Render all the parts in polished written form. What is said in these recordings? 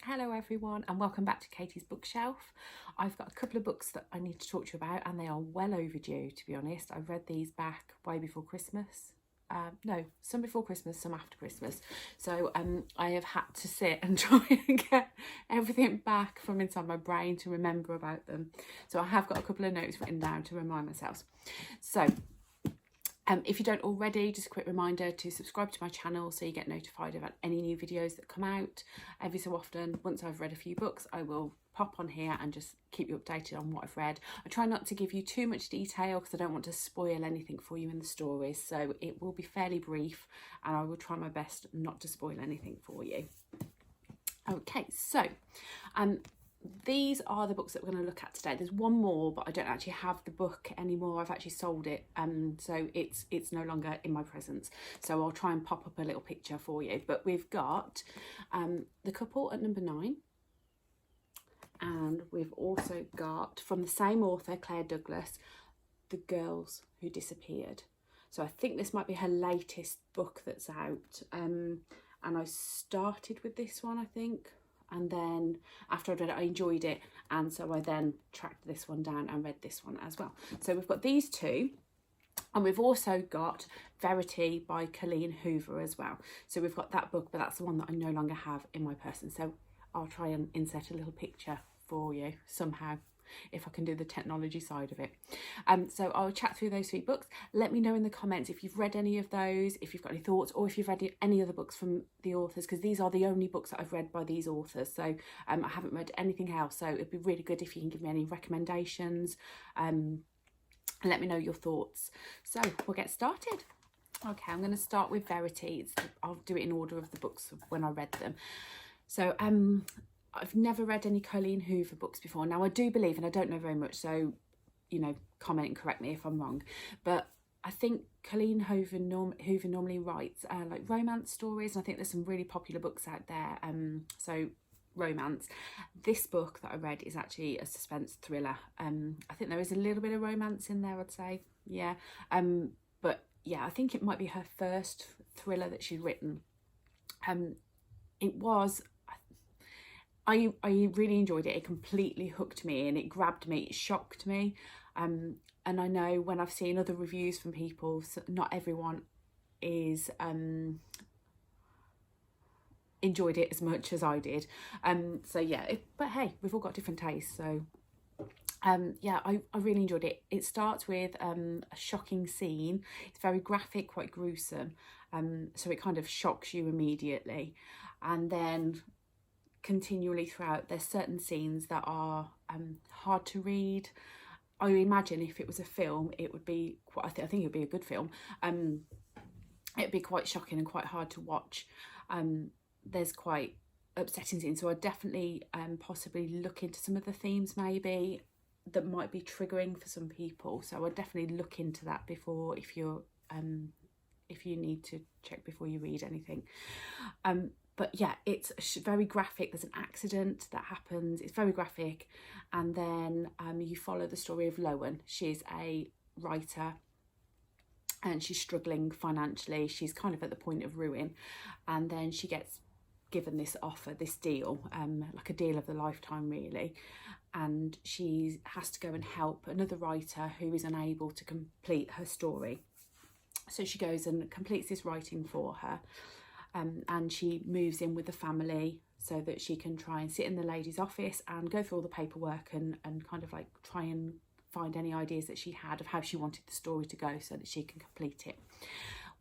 Hello everyone and welcome back to Katie's Bookshelf. I've got a couple of books that I need to talk to you about and they are well overdue, to be honest. I read these back way before Christmas. No, some before Christmas, some after Christmas. So I have had to sit and try and get everything back from inside my brain to remember about them. So I have got a couple of notes written down to remind myself. So if you don't already, just a quick reminder to subscribe to my channel so you get notified about any new videos that come out. Every so often, once I've read a few books, I will pop on here and just keep you updated on what I've read. I try not to give you too much detail because I don't want to spoil anything for you in the stories, so it will be fairly brief and I will try my best not to spoil anything for you. Okay, so these are the books that we're going to look at today. There's one more, but I don't actually have the book anymore. I've actually sold it, so it's no longer in my presence. So I'll try and pop up a little picture for you. But we've got The Couple at number 9. And we've also got, from the same author, Claire Douglas, The Girls Who Disappeared. So I think this might be her latest book that's out. And I started with this one, I think. And then after I read it, I enjoyed it. And so I then tracked this one down and read this one as well. So we've got these two. And we've also got Verity by Colleen Hoover as well. So we've got that book, but that's the one that I no longer have in my person. So I'll try and insert a little picture for you somehow, if I can do the technology side of it. So I'll chat through those 3 books. Let me know in the comments if you've read any of those, if you've got any thoughts, or if you've read any other books from the authors, because these are the only books that I've read by these authors. So I haven't read anything else. So it'd be really good if you can give me any recommendations and let me know your thoughts. So we'll get started. Okay, I'm going to start with Verity. I'll do it in order of the books when I read them. So I've never read any Colleen Hoover books before. Now I do believe, and I don't know very much, so, you know, comment and correct me if I'm wrong, but I think Colleen Hoover normally writes like romance stories, and I think there's some really popular books out there, so romance. This book that I read is actually a suspense thriller. I think there is a little bit of romance in there, I'd say, yeah, but yeah, I think it might be her first thriller that she's written. It was, I really enjoyed it. It completely hooked me and it grabbed me, it shocked me. And I know when I've seen other reviews from people, so not everyone is enjoyed it as much as I did. So yeah, but hey, we've all got different tastes. So yeah, I really enjoyed it. It starts with a shocking scene. It's very graphic, quite gruesome. So it kind of shocks you immediately. And then continually throughout, there's certain scenes that are hard to read. I imagine if it was a film, it would be quite, I think it would be a good film. It'd be quite shocking and quite hard to watch. There's quite upsetting scenes, so I'd definitely possibly look into some of the themes maybe that might be triggering for some people. So I'd definitely look into that before, if you need to check before you read anything. But yeah, it's very graphic. There's an accident that happens. It's very graphic. And then you follow the story of Lowen. She's a writer and she's struggling financially. She's kind of at the point of ruin. And then she gets given this offer, this deal, like a deal of the lifetime really. And she has to go and help another writer who is unable to complete her story. So she goes and completes this writing for her. And she moves in with the family so that she can try and sit in the lady's office and go through all the paperwork and kind of like try and find any ideas that she had of how she wanted the story to go so that she can complete it.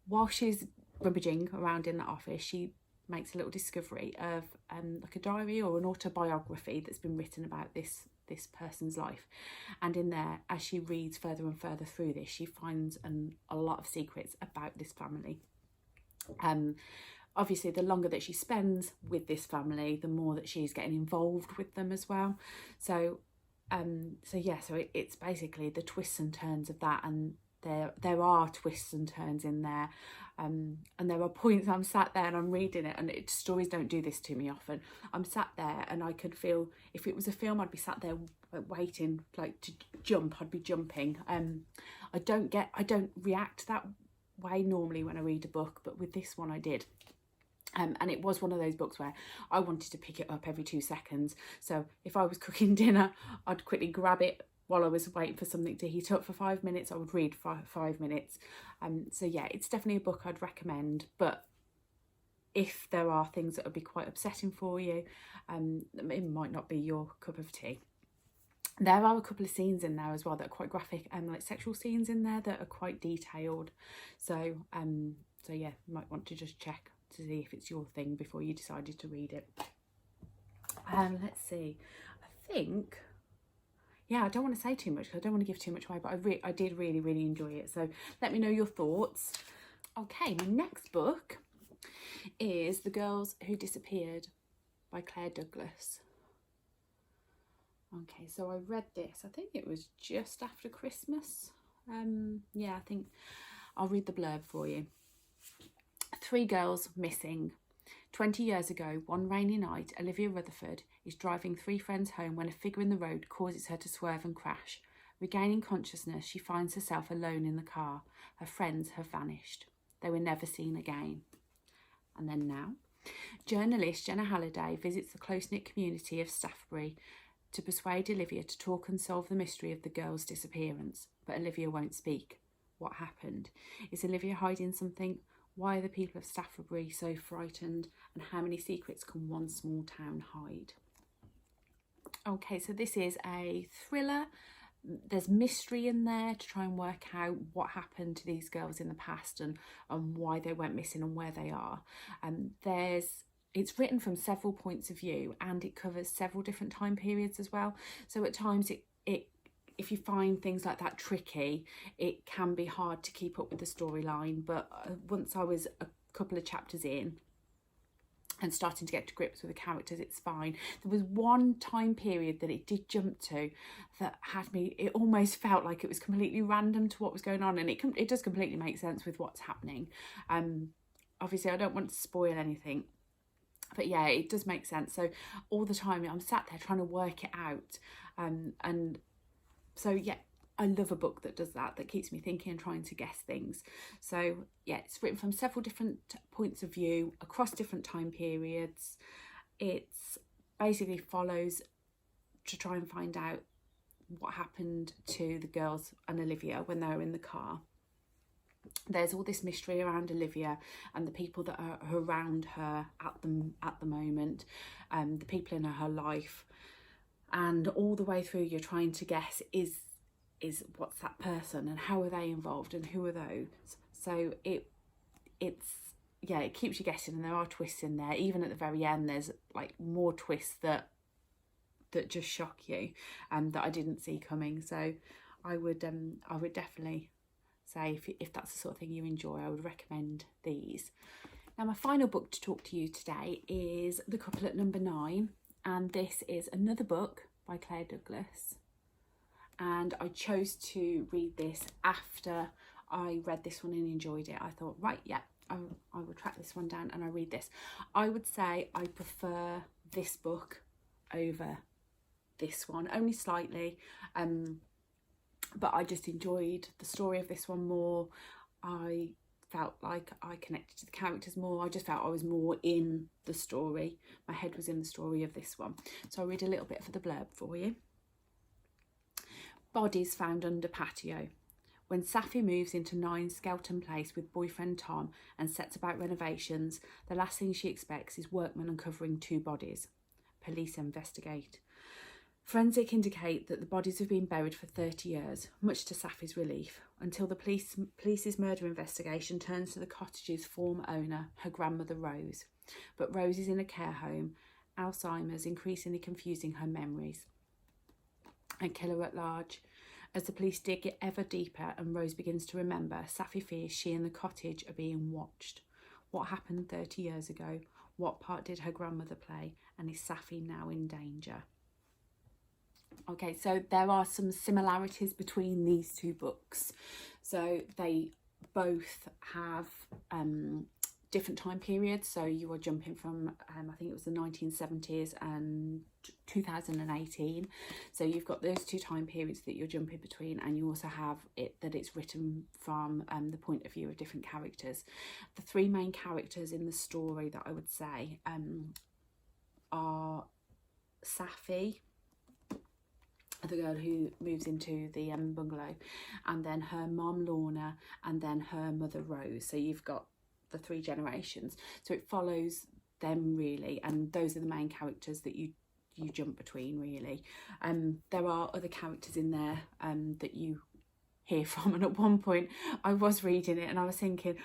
While she's rummaging around in the office, she makes a little discovery of like a diary or an autobiography that's been written about this person's life. And in there, as she reads further and further through this, she finds a lot of secrets about this family. Obviously, the longer that she spends with this family, the more that she's getting involved with them as well. So yeah, so it's basically the twists and turns of that, and there are twists and turns in there, and there are points I'm sat there and I'm reading it, and stories don't do this to me often. I'm sat there and I could feel, if it was a film, I'd be sat there waiting like to jump. I'd be jumping. I don't react that way normally when I read a book, but with this one I did. And it was one of those books where I wanted to pick it up every 2 seconds. So if I was cooking dinner, I'd quickly grab it while I was waiting for something to heat up for 5 minutes. I would read for 5 minutes. So yeah, it's definitely a book I'd recommend. But if there are things that would be quite upsetting for you, it might not be your cup of tea. There are a couple of scenes in there as well that are quite graphic, and like sexual scenes in there that are quite detailed. So yeah, you might want to just check to see if it's your thing before you decided to read it. Let's see. I think, yeah, I don't want to say too much because I don't want to give too much away, but I did really, really enjoy it. So let me know your thoughts. Okay, my next book is The Girls Who Disappeared by Claire Douglas. Okay, so I read this, I think it was just after Christmas. Yeah, I think I'll read the blurb for you. 3 girls missing. 20 years ago, one rainy night, Olivia Rutherford is driving 3 friends home when a figure in the road causes her to swerve and crash. Regaining consciousness, she finds herself alone in the car. Her friends have vanished. They were never seen again. And then now, journalist Jenna Halliday visits the close-knit community of Staffbury to persuade Olivia to talk and solve the mystery of the girl's disappearance. But Olivia won't speak. What happened? Is Olivia hiding something? Why are the people of Staffbury so frightened? And how many secrets can one small town hide? Okay, so this is a thriller. There's mystery in there to try and work out what happened to these girls in the past and why they went missing and where they are. It's written from several points of view, and it covers several different time periods as well. So at times if you find things like that tricky, it can be hard to keep up with the storyline. But once I was a couple of chapters in and starting to get to grips with the characters, it's fine. There was one time period that it did jump to that had me, it almost felt like it was completely random to what was going on, and it does completely make sense with what's happening. Obviously I don't want to spoil anything, but yeah, it does make sense. So all the time I'm sat there trying to work it out, and so yeah, I love a book that does that keeps me thinking and trying to guess things. So yeah, it's written from several different points of view across different time periods. It's basically follows to try and find out what happened to the girls and Olivia when they were in the car. There's all this mystery around Olivia and the people that are around her at the moment, the people in her life, and all the way through you're trying to guess is what's that person and how are they involved and who are those. So it keeps you guessing, and there are twists in there. Even at the very end, there's like more twists that just shock you and that I didn't see coming. So I would definitely say if that's the sort of thing you enjoy, I would recommend these. Now my final book to talk to you today is The Couple at Number 9, and this is another book by Claire Douglas. And I chose to read this after I read this one and enjoyed it. I thought, right, yeah, I will track this one down and I read this. I would say I prefer this book over this one, only slightly, but I just enjoyed the story of this one more. I felt like I connected to the characters more. I just felt I was more in the story. My head was in the story of this one. So I'll read a little bit for the blurb for you. Bodies found under patio. When Safi moves into 9 Skelton Place with boyfriend Tom and sets about renovations, the last thing she expects is workmen uncovering 2 bodies. Police investigate. Forensic indicate that the bodies have been buried for 30 years, much to Safi's relief, until the police's murder investigation turns to the cottage's former owner, her grandmother Rose. But Rose is in a care home, Alzheimer's increasingly confusing her memories. A killer at large. As the police dig ever deeper and Rose begins to remember, Safi fears she and the cottage are being watched. What happened 30 years ago? What part did her grandmother play? And is Safi now in danger? Okay, so there are some similarities between these 2 books. So they both have different time periods. So you are jumping from, I think it was the 1970s and 2018. So you've got those two time periods that you're jumping between, and you also have it that it's written from the point of view of different characters. The three main characters in the story that I would say are Safi, the girl who moves into the bungalow, and then her mom Lorna, and then her mother Rose. So you've got the three generations, so it follows them really, and those are the main characters that you jump between really. There are other characters in there that you hear from, and at one point I was reading it and I was thinking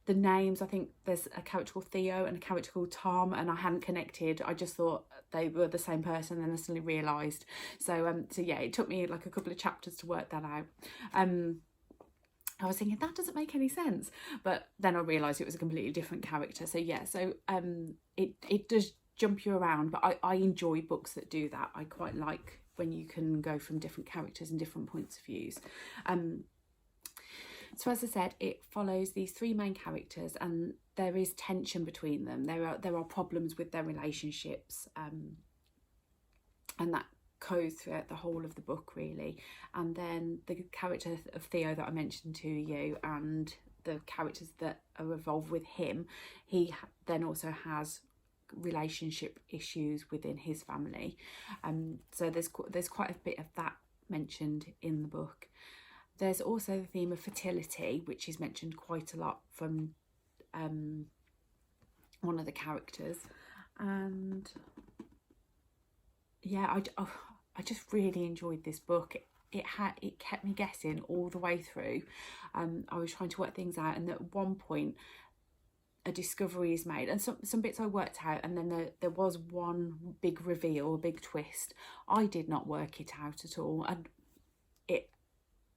the names, I think there's a character called Theo and a character called Tom, and I hadn't connected. I just thought they were the same person, and then I suddenly realised. So yeah, it took me like a couple of chapters to work that out. I was thinking that doesn't make any sense, but then I realised it was a completely different character. So yeah, so it does jump you around, but I enjoy books that do that. I quite like when you can go from different characters and different points of views. So as I said, it follows these three main characters, and there is tension between them. There are problems with their relationships, and that goes throughout the whole of the book really. And then the character of Theo that I mentioned to you, and the characters that are involved with him, he then also has relationship issues within his family. So there's quite a bit of that mentioned in the book. There's also the theme of fertility, which is mentioned quite a lot from one of the characters. And yeah, I just really enjoyed this book. It kept me guessing all the way through. I was trying to work things out, and at one point a discovery is made, and some bits I worked out, and then there was one big reveal, a big twist. I did not work it out at all, and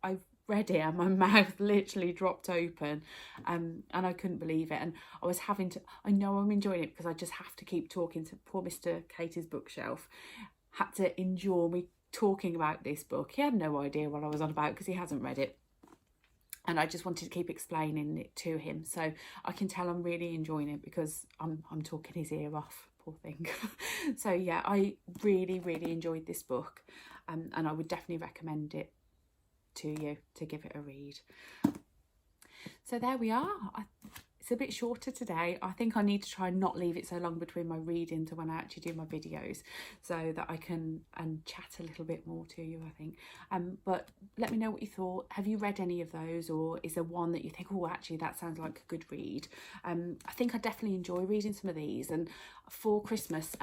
I read it and my mouth literally dropped open, and I couldn't believe it. And I was having to, I know I'm enjoying it because I just have to keep talking to poor Mr. Katie's Bookshelf. Had to endure me talking about this book. He had no idea what I was on about because he hasn't read it, and I just wanted to keep explaining it to him. So I can tell I'm really enjoying it because I'm talking his ear off, poor thing. So yeah, I really enjoyed this book, and I would definitely recommend it to you to give it a read. So there we are. It's a bit shorter today. I think I need to try and not leave it so long between my reading to when I actually do my videos, so that I can chat a little bit more to you, I think. But let me know what you thought. Have you read any of those, or is there one that you think, oh, actually that sounds like a good read? I think I definitely enjoy reading some of these. And for Christmas,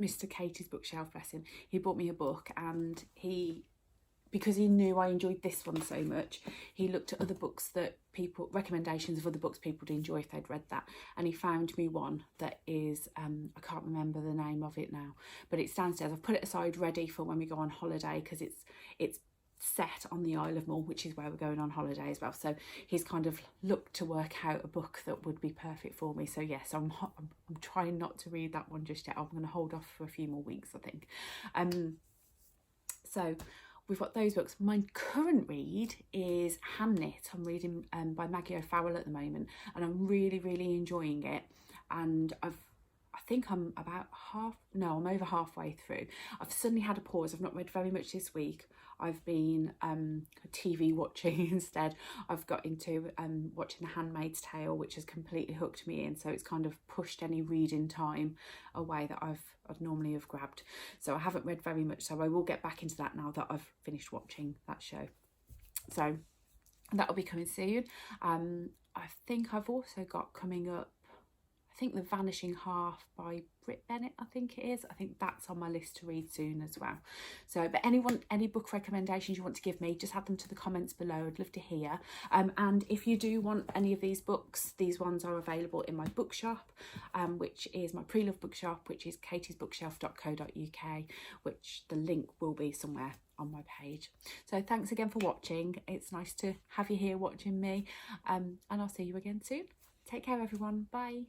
Mr. Katie's Bookshelf, bless him, he bought me a book, and because he knew I enjoyed this one so much, he looked at other books that recommendations of other books people would enjoy if they'd read that, and he found me one that is, I can't remember the name of it now, but it's downstairs. I've put it aside ready for when we go on holiday, because it's set on the Isle of Mull, which is where we're going on holiday as well. So he's kind of looked to work out a book that would be perfect for me. So yes, I'm trying not to read that one just yet. I'm going to hold off for a few more weeks, I think. So we've got those books. My current read is Hamnet. I'm reading by Maggie O'Farrell at the moment, and I'm really enjoying it. And I think I'm I'm over halfway through. I've suddenly had a pause. I've not read very much this week. I've been TV watching instead. I've got into watching The Handmaid's Tale, which has completely hooked me in. So it's kind of pushed any reading time away that I'd normally have grabbed. So I haven't read very much. So I will get back into that now that I've finished watching that show. So that'll be coming soon. I think I've also got coming up, I think The Vanishing Half by Britt Bennett, I think it is. I think that's on my list to read soon as well. So, but any book recommendations you want to give me, just add them to the comments below. I'd love to hear. And if you do want any of these books, these ones are available in my bookshop, which is my pre-loved bookshop, which is katiesbookshelf.co.uk, which the link will be somewhere on my page. So thanks again for watching. It's nice to have you here watching me, and I'll see you again soon. Take care, everyone. Bye.